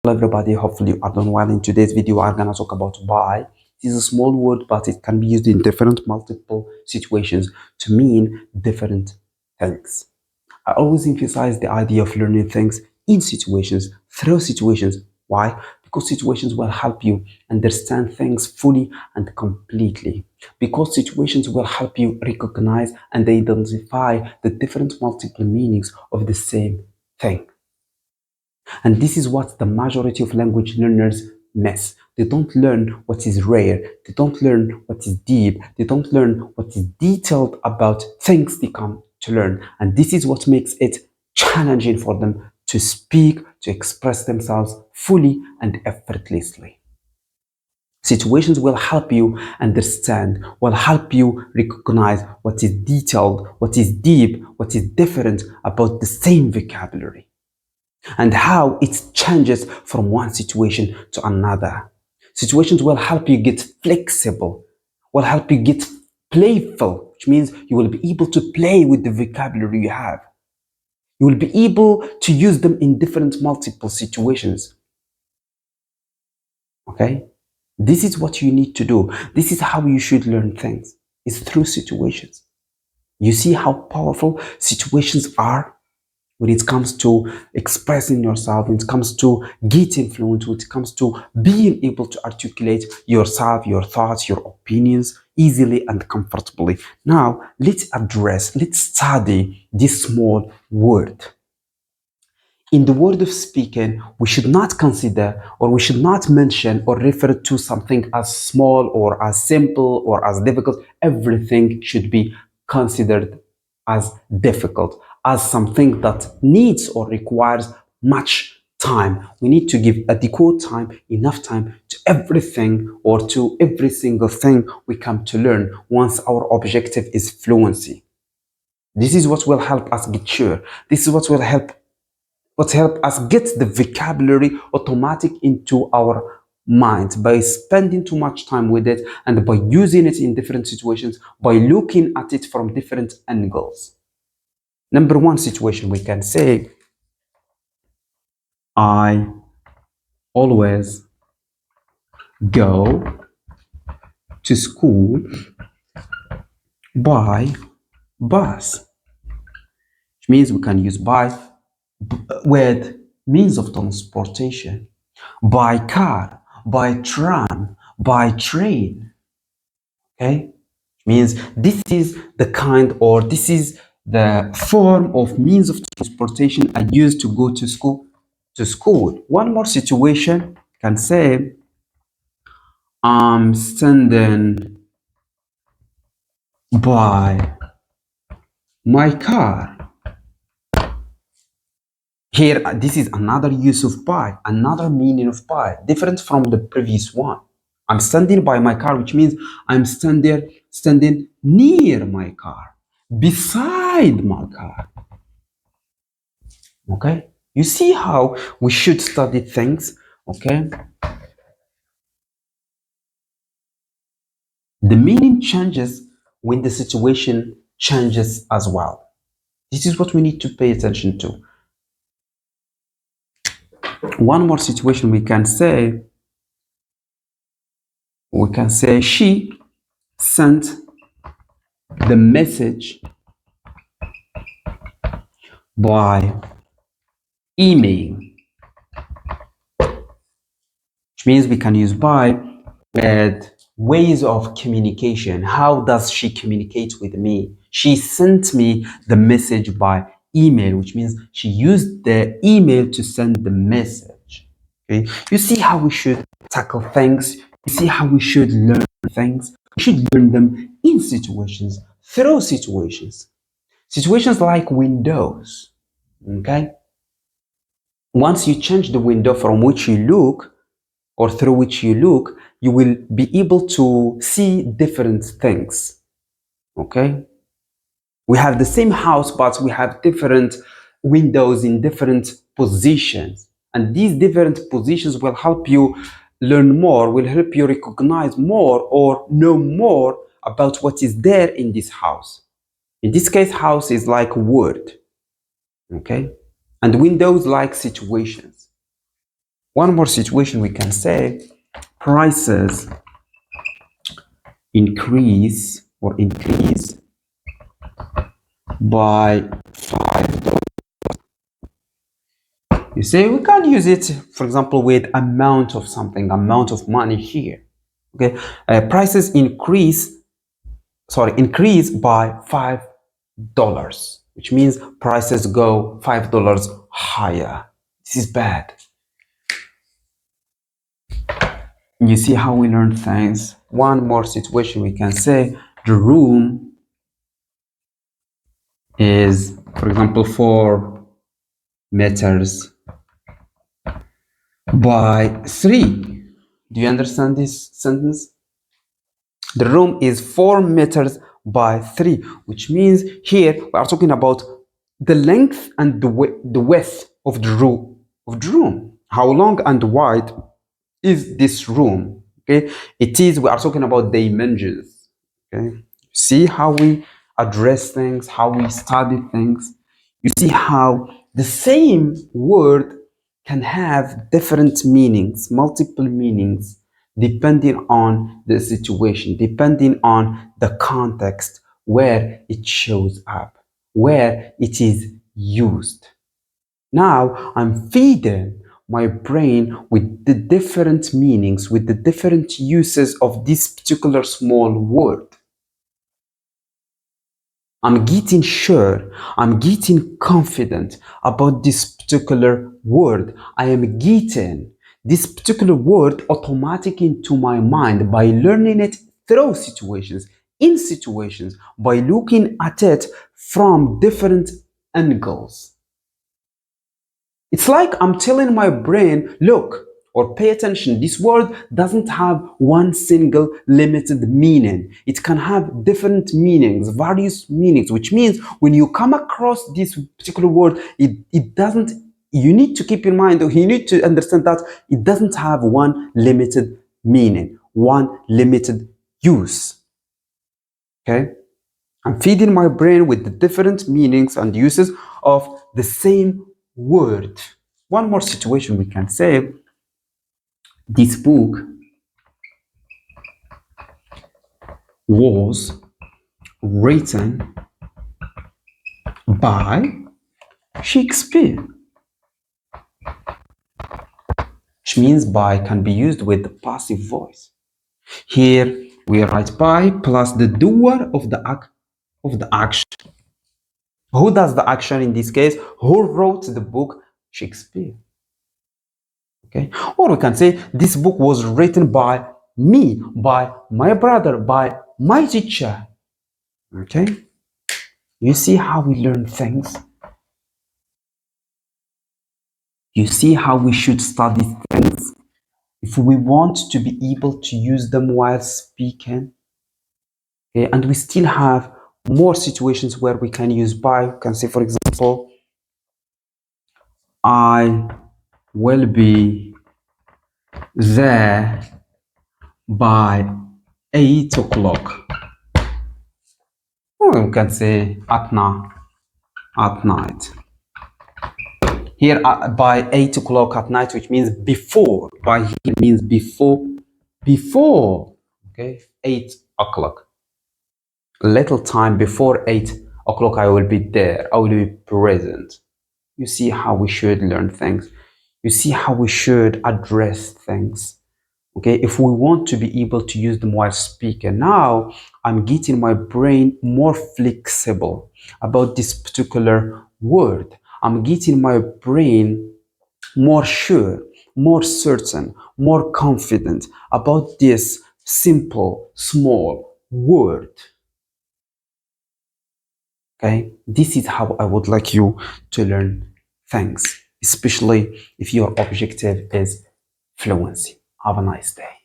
Hello everybody, hopefully you are doing well. In today's video, we are gonna talk about buy. It is a small word, but it can be used in different multiple situations to mean different things. I always emphasize the idea of learning things in situations, through situations. Why? Because situations will help you understand things fully and completely. Because situations will help you recognize and identify the different multiple meanings of the same thing. And this is what the majority of language learners miss. They don't learn what is rare. They don't learn what is deep. They don't learn what is detailed about things they come to learn. And this is what makes it challenging for them to speak, to express themselves fully and effortlessly. Situations will help you understand, will help you recognize what is detailed, what is deep, what is different about the same vocabulary, and how it changes from one situation to another. Situations will help you get flexible, will help you get playful, which means you will be able to play with the vocabulary you have. You will be able to use them in different multiple situations. Okay? This is what you need to do. This is how you should learn things. It's through situations. You see how powerful situations are when it comes to expressing yourself, when it comes to getting fluent, when it comes to being able to articulate yourself, your thoughts, your opinions easily and comfortably. Now, let's study this small word. In the word of speaking, we should not consider or we should not mention or refer to something as small or as simple or as difficult. Everything should be considered as difficult, as something that needs or requires much time. We need to give adequate time, enough time to everything or to every single thing we come to learn once our objective is fluency. This is what will help us get sure. This is what will help us get the vocabulary automatic into our minds by spending too much time with it and by using it in different situations, by looking at it from different angles. Number one situation, we can say, I always go to school by bus, which means we can use by with means of transportation, by car, by tram, by train. Okay, which means this is the kind or this is the form of means of transportation I use to go to school. One more situation can say, I'm standing by my car. Here, this is another use of by, another meaning of by, different from the previous one. I'm standing by my car, which means I'm standing near my car, beside my car. Okay? You see how we should study things, okay? The meaning changes when the situation changes as well. This is what we need to pay attention to. One more situation we can say she sent the message by email, which means we can use by with ways of communication. How does she communicate with me? She sent me the message by email, which means she used the email to send the message. Okay, you see how we should tackle things. You see how we should learn things. We should learn them in situations, through situations. Situations like windows. Okay, once you change the window from which you look or through which you look, you will be able to see different things. Okay, we have the same house, but we have different windows in different positions, and these different positions will help you learn more, will help you recognize more or know more about what is there in this house. In this case, house is like word, okay, and windows like situations. One more situation we can say prices increase by $5. You see, we can use it, for example, with amount of something, amount of money here. Okay, prices increase by $5, which means prices go $5 higher. This is bad. You see how we learn things. One more situation we can say the room is, for example, 4 meters by 3. Do you understand this sentence? The room is 4 meters by 3, which means here we are talking about the length and the width of the room. How long and wide is this room? Okay, we are talking about dimensions. Okay, see how we address things, how we study things. You see how the same word can have different meanings, multiple meanings, depending on the situation, depending on the context where it shows up, where it is used. Now I'm feeding my brain with the different meanings, with the different uses of this particular small word. I'm getting sure, I'm getting confident about this particular word. I am getting this particular word automatic into my mind by learning it through situations, in situations, by looking at it from different angles. It's like I'm telling my brain, look, or pay attention, this word doesn't have one single limited meaning. It can have different meanings, various meanings, which means when you come across this particular word, it doesn't, you need to keep in mind, or you need to understand that it doesn't have one limited meaning, one limited use. Okay? I'm feeding my brain with the different meanings and uses of the same word. One more situation we can say, this book was written by Shakespeare, which means by can be used with the passive voice. Here we write by plus the doer of the action. Who does the action in this case? Who wrote the book? Shakespeare. Okay, or we can say this book was written by me, by my brother, by my teacher. Okay, you see how we learn things. You see how we should study things if we want to be able to use them while speaking. Okay, and we still have more situations where we can use by. We can say, for example, I will be there by 8 o'clock. Or we can say at night. Here by 8 o'clock at night, which means before. By here means before. Okay, 8 o'clock. A little time before 8 o'clock, I will be there. I will be present. You see how we should learn things. You see how we should address things. Okay, if we want to be able to use them while speaking. Now I'm getting my brain more flexible about this particular word. I'm getting my brain more sure, more certain, more confident about this simple, small word. Okay, this is how I would like you to learn things, especially if your objective is fluency. Have a nice day.